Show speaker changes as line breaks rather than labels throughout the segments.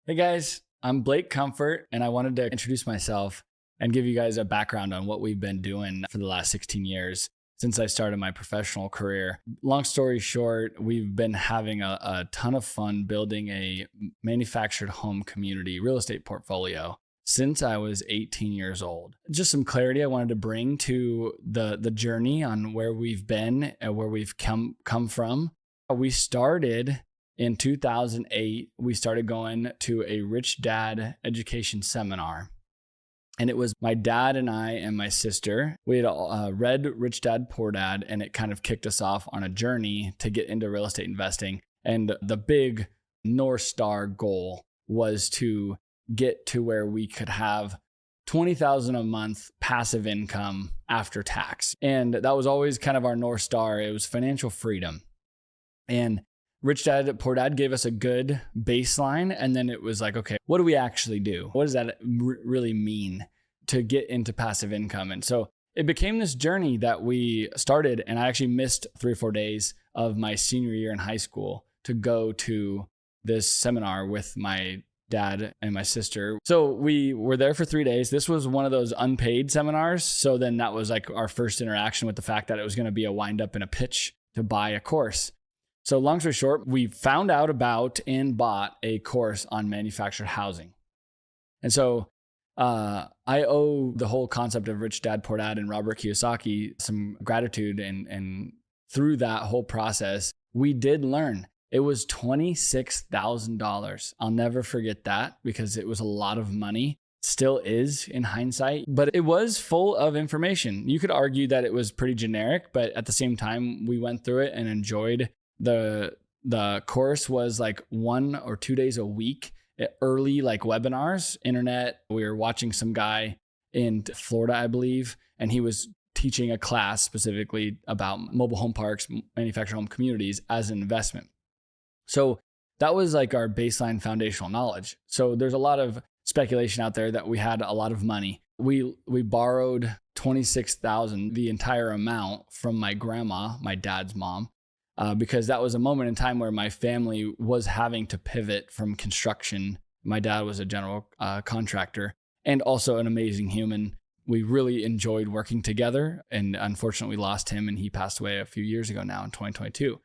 Hey guys, I'm Blake Comfort, and I wanted to introduce myself and give you guys a background on what we've been doing for the last 16 years since I started my professional career. Long story short, we've been having a ton of fun building a manufactured home community real estate portfolio since I was 18 years old. Just some clarity I wanted to bring to the journey on where we've been and where we've come from. We started in 2008, we started going to a Rich Dad education seminar. And it was my dad and I and my sister. We had read Rich Dad, Poor Dad, and it kind of kicked us off on a journey to get into real estate investing. And the big North Star goal was to get to where we could have $20,000 a month passive income after tax. And that was always kind of our North Star. It was financial freedom. And Rich Dad, Poor Dad gave us a good baseline. And then it was like, okay, what do we actually do? What does that really mean to get into passive income? And so it became this journey that we started. And I actually missed 3 or 4 days of my senior year in high school to go to this seminar with my dad and my sister. So we were there for 3 days. This was one of those unpaid seminars. So then that was like our first interaction with the fact that it was going to be a wind up and a pitch to buy a course. So long story short, we found out about and bought a course on manufactured housing. And so I owe the whole concept of Rich Dad, Poor Dad and Robert Kiyosaki some gratitude. And through that whole process, we did learn. It was $26,000. I'll never forget that because it was a lot of money. Still is in hindsight, but it was full of information. You could argue that it was pretty generic, but at the same time, we went through it and enjoyed. The course was like 1 or 2 days a week, early like webinars, internet. We were watching some guy in Florida, I believe, and he was teaching a class specifically about mobile home parks, manufactured home communities as an investment. So that was like our baseline foundational knowledge. So there's a lot of speculation out there that we had a lot of money. We borrowed $26,000, the entire amount, from my grandma, my dad's mom. Because that was a moment in time where my family was having to pivot from construction. My dad was a general contractor and also an amazing human. We really enjoyed working together, and unfortunately we lost him, and he passed away a few years ago now in 2022.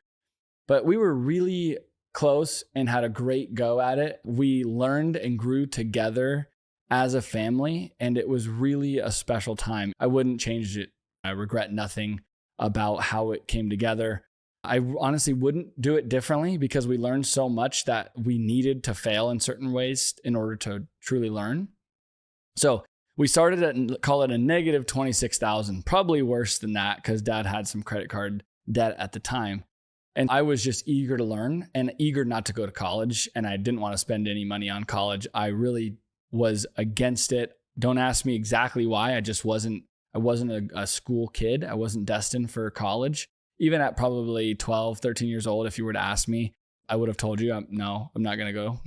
But we were really close and had a great go at it. We learned and grew together as a family, and it was really a special time. I wouldn't change it. I regret nothing about how it came together. I honestly wouldn't do it differently because we learned so much that we needed to fail in certain ways in order to truly learn. So we started at, call it a negative 26,000, probably worse than that because dad had some credit card debt at the time. And I was just eager to learn and eager not to go to college. And I didn't want to spend any money on college. I really was against it. Don't ask me exactly why. I wasn't a school kid. I wasn't destined for college. Even at probably 12, 13 years old, if you were to ask me, I would have told you, no, I'm not going to go.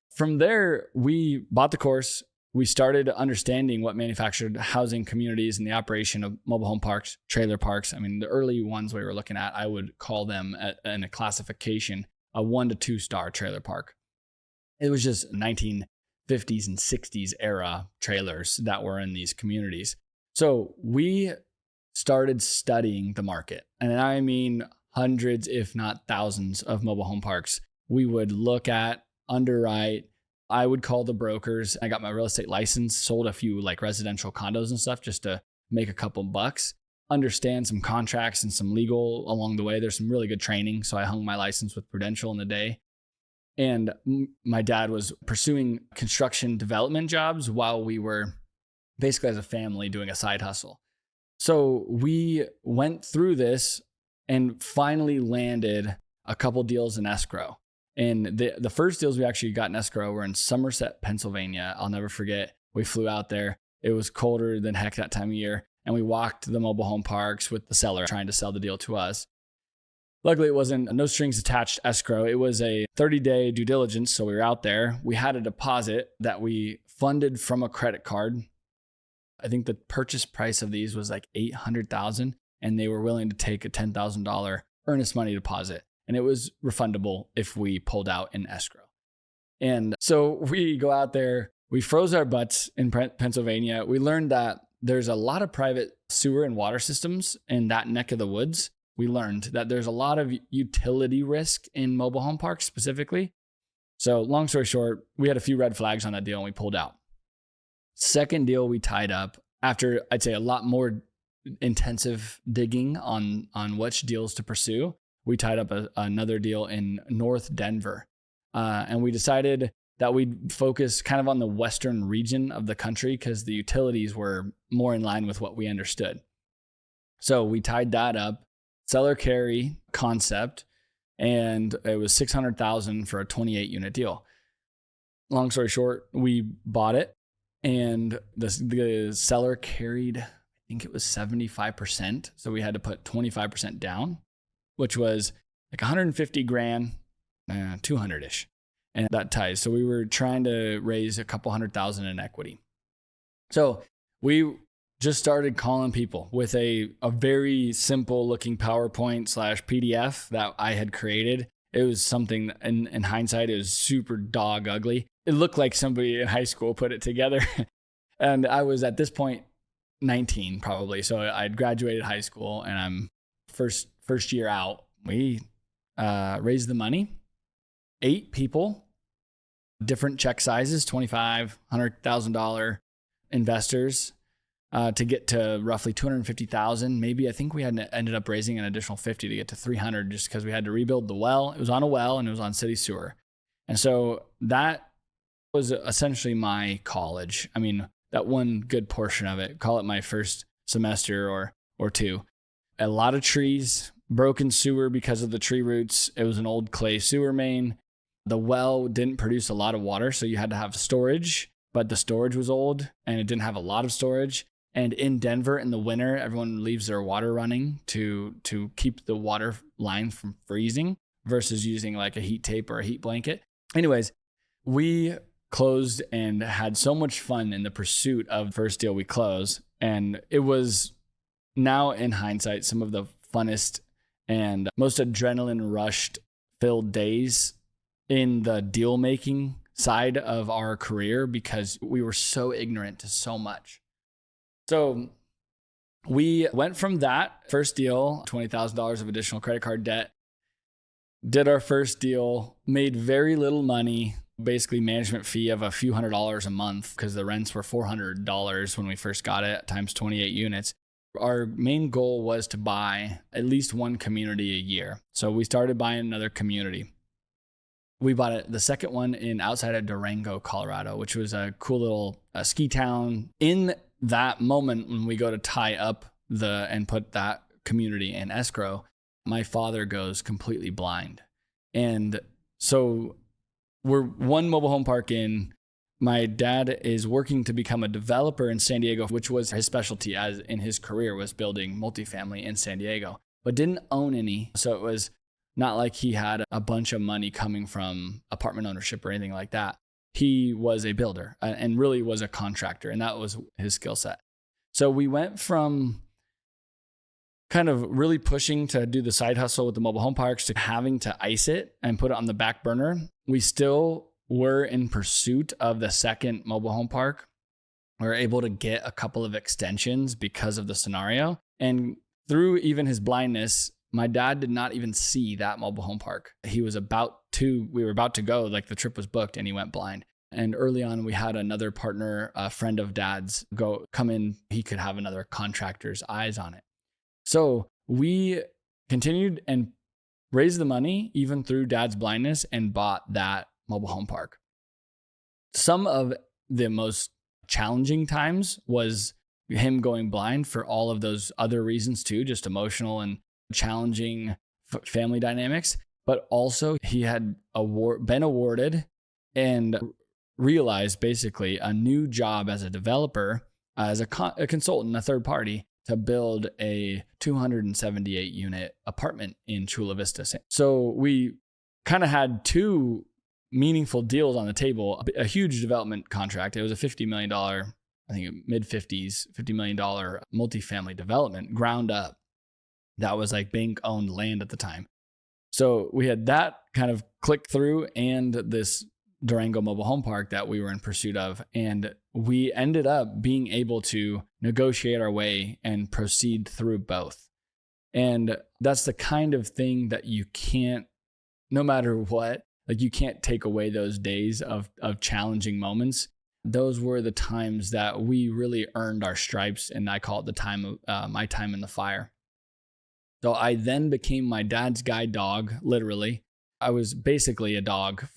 From there, we bought the course. We started understanding what manufactured housing communities and the operation of mobile home parks, trailer parks. I mean, the early ones we were looking at, I would call them in a classification, a 1 to 2 star trailer park. It was just 1950s and 60s era trailers that were in these communities. So we started studying the market. And I mean hundreds, if not thousands of mobile home parks. We would look at, underwrite. I would call the brokers. I got my real estate license, sold a few like residential condos and stuff just to make a couple bucks, understand some contracts and some legal along the way. There's some really good training. So I hung my license with Prudential in the day. And my dad was pursuing construction development jobs while we were basically as a family doing a side hustle. So we went through this and finally landed a couple deals in escrow. And the first deals we actually got in escrow were in Somerset, Pennsylvania. I'll never forget. We flew out there. It was colder than heck that time of year. And we walked the mobile home parks with the seller trying to sell the deal to us. Luckily, it wasn't no strings attached escrow. It was a 30-day due diligence. So we were out there. We had a deposit that we funded from a credit card. I think the purchase price of these was like $800,000, and they were willing to take a $10,000 earnest money deposit. And it was refundable if we pulled out in escrow. And so we go out there, we froze our butts in Pennsylvania. We learned that there's a lot of private sewer and water systems in that neck of the woods. We learned that there's a lot of utility risk in mobile home parks specifically. So long story short, we had a few red flags on that deal and we pulled out. Second deal we tied up after, I'd say, a lot more intensive digging on which deals to pursue. We tied up another deal in North Denver. And we decided that we'd focus kind of on the western region of the country because the utilities were more in line with what we understood. So we tied that up, seller carry concept, and it was $600,000 for a 28 unit deal. Long story short, we bought it, and the seller carried, I think it was 75%. So we had to put 25% down, which was like 150 grand, 200-ish. And that ties. So we were trying to raise a couple $100,000 in equity. So we just started calling people with a very simple looking PowerPoint / PDF that I had created. It was something in hindsight, it was super dog ugly. It looked like somebody in high school put it together. And I was at this point 19 probably. So I'd graduated high school and I'm first year out. We raised the money. 8 people, different check sizes, $25,000, $100,000 investors to get to roughly $250,000. Maybe I think we had ended up raising an additional 50 to get to 300 just because we had to rebuild the well. It was on a well and it was on city sewer. And so that was essentially my college. I mean, that one good portion of it, call it my first semester or two. A lot of trees, broken sewer because of the tree roots. It was an old clay sewer main. The well didn't produce a lot of water, so you had to have storage, but the storage was old and it didn't have a lot of storage. And in Denver in the winter, everyone leaves their water running to keep the water lines from freezing versus using like a heat tape or a heat blanket. Anyways, we closed and had so much fun in the pursuit of the first deal we closed. And it was now in hindsight, some of the funnest and most adrenaline rushed filled days in the deal making side of our career because we were so ignorant to so much. So we went from that first deal, $20,000 of additional credit card debt, did our first deal, made very little money, basically management fee of a few $100s a month because the rents were $400 when we first got it times 28 units. Our main goal was to buy at least one community a year. So we started buying another community. We bought it, the second one outside of Durango, Colorado, which was a cool little ski town. In that moment, when we go to tie up and put that community in escrow, my father goes completely blind. And so we're one mobile home park in. My dad is working to become a developer in San Diego, which was his specialty as in his career was building multifamily in San Diego, but didn't own any. So it was not like he had a bunch of money coming from apartment ownership or anything like that. He was a builder and really was a contractor, and that was his skill set. So we went from kind of really pushing to do the side hustle with the mobile home parks to having to ice it and put it on the back burner. We still were in pursuit of the second mobile home park. We were able to get a couple of extensions because of the scenario. And through even his blindness, my dad did not even see that mobile home park. We were about to go, like the trip was booked and he went blind. And early on, we had another partner, a friend of dad's, come in. He could have another contractor's eyes on it. So we continued and raised the money even through dad's blindness and bought that mobile home park. Some of the most challenging times was him going blind for all of those other reasons too, just emotional and challenging family dynamics. But also he had been awarded and realized basically a new job as a developer, as a consultant, a third party, to build a 278 unit apartment in Chula Vista. So we kind of had two meaningful deals on the table, a huge development contract. It was a $50 million, I think mid-50s, $50 million multifamily development, ground up. That was like bank-owned land at the time. So we had that kind of click through and this Durango mobile home park that we were in pursuit of. And we ended up being able to negotiate our way and proceed through both. And that's the kind of thing that you can't, no matter what, like you can't take away those days of challenging moments. Those were the times that we really earned our stripes. And I call it the time of my time in the fire. So I then became my dad's guide dog, literally. I was basically a dog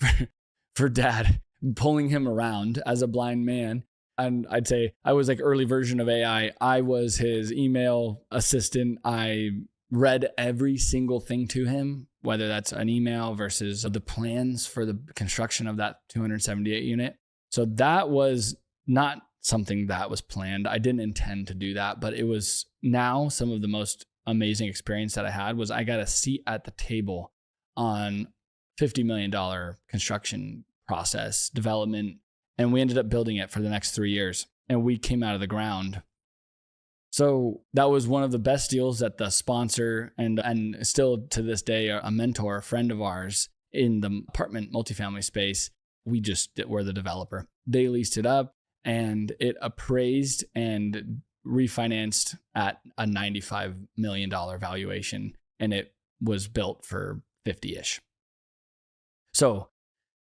for dad, pulling him around as a blind man. And I'd say I was like early version of AI. I was his email assistant. I read every single thing to him, whether that's an email versus the plans for the construction of that 278 unit. So that was not something that was planned. I didn't intend to do that, but it was now some of the most amazing experience that I had was I got a seat at the table on $50 million construction process development. And we ended up building it for the next 3 years and we came out of the ground. So that was one of the best deals that the sponsor and still to this day, a mentor, a friend of ours in the apartment multifamily space, we just were the developer. They leased it up and it appraised and refinanced at a $95 million valuation. And it was built for 50-ish. So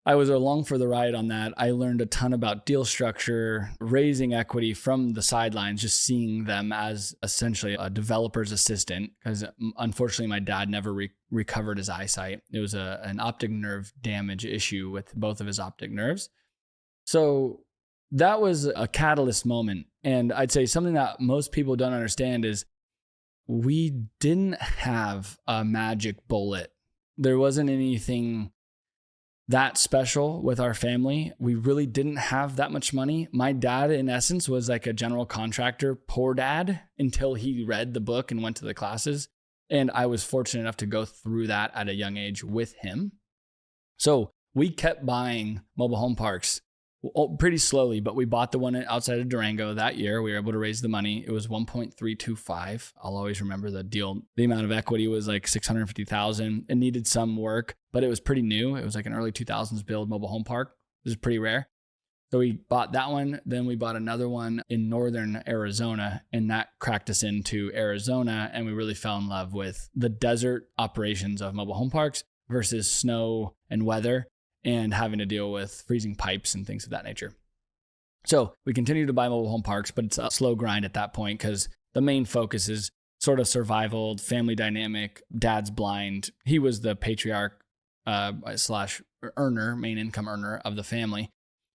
I was along for the ride on that. I learned a ton about deal structure, raising equity from the sidelines, just seeing them as essentially a developer's assistant. Because unfortunately, my dad never recovered his eyesight. It was an optic nerve damage issue with both of his optic nerves. So that was a catalyst moment. And I'd say something that most people don't understand is we didn't have a magic bullet. There wasn't anything that special with our family. We really didn't have that much money. My dad, in essence, was like a general contractor, poor dad, until he read the book and went to the classes. And I was fortunate enough to go through that at a young age with him. So we kept buying mobile home parks pretty slowly, but we bought the one outside of Durango that year. We were able to raise the money. It was 1.325. I'll always remember the deal. The amount of equity was like $650,000. It needed some work, but it was pretty new. It was like an early 2000s build mobile home park. This is pretty rare. So we bought that one. Then we bought another one in northern Arizona, and that cracked us into Arizona. And we really fell in love with the desert operations of mobile home parks versus snow and weather, and having to deal with freezing pipes and things of that nature. So we continue to buy mobile home parks, but it's a slow grind at that point because the main focus is sort of survival, family dynamic. Dad's blind. He was the patriarch slash earner, main income earner of the family.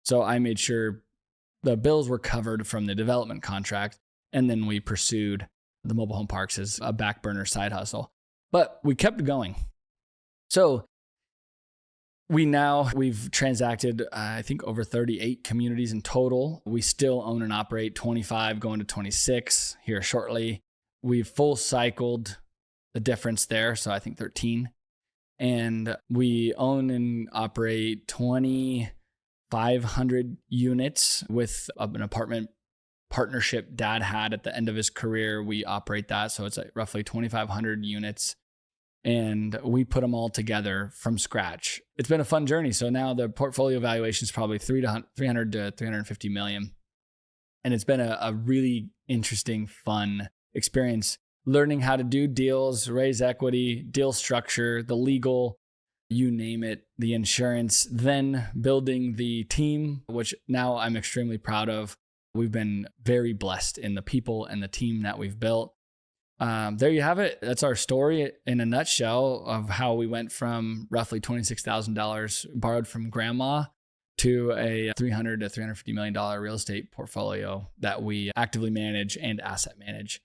So I made sure the bills were covered from the development contract. And then we pursued the mobile home parks as a back burner side hustle. But we kept going. So we've transacted, I think, over 38 communities in total. We still own and operate 25, going to 26 here shortly. We've full cycled the difference there, so I think 13. And we own and operate 2,500 units with an apartment partnership Dad had at the end of his career. We operate that, so it's like roughly 2,500 units. And we put them all together from scratch. It's been a fun journey. So now the portfolio valuation is probably 300 to 350 million. And it's been a really interesting, fun experience learning how to do deals, raise equity, deal structure, the legal, you name it, the insurance, then building the team, which now I'm extremely proud of. We've been very blessed in the people and the team that we've built. There you have it. That's our story in a nutshell of how we went from roughly $26,000 borrowed from grandma to a $300 to $350 million real estate portfolio that we actively manage and asset manage.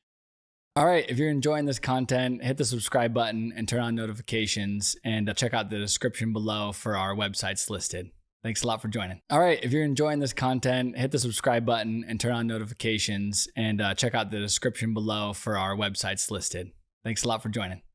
All right. If you're enjoying this content, hit the subscribe button and turn on notifications, and check out the description below for our websites listed. Thanks a lot for joining. All right. If you're enjoying this content, hit the subscribe button and turn on notifications, and check out the description below for our websites listed. Thanks a lot for joining.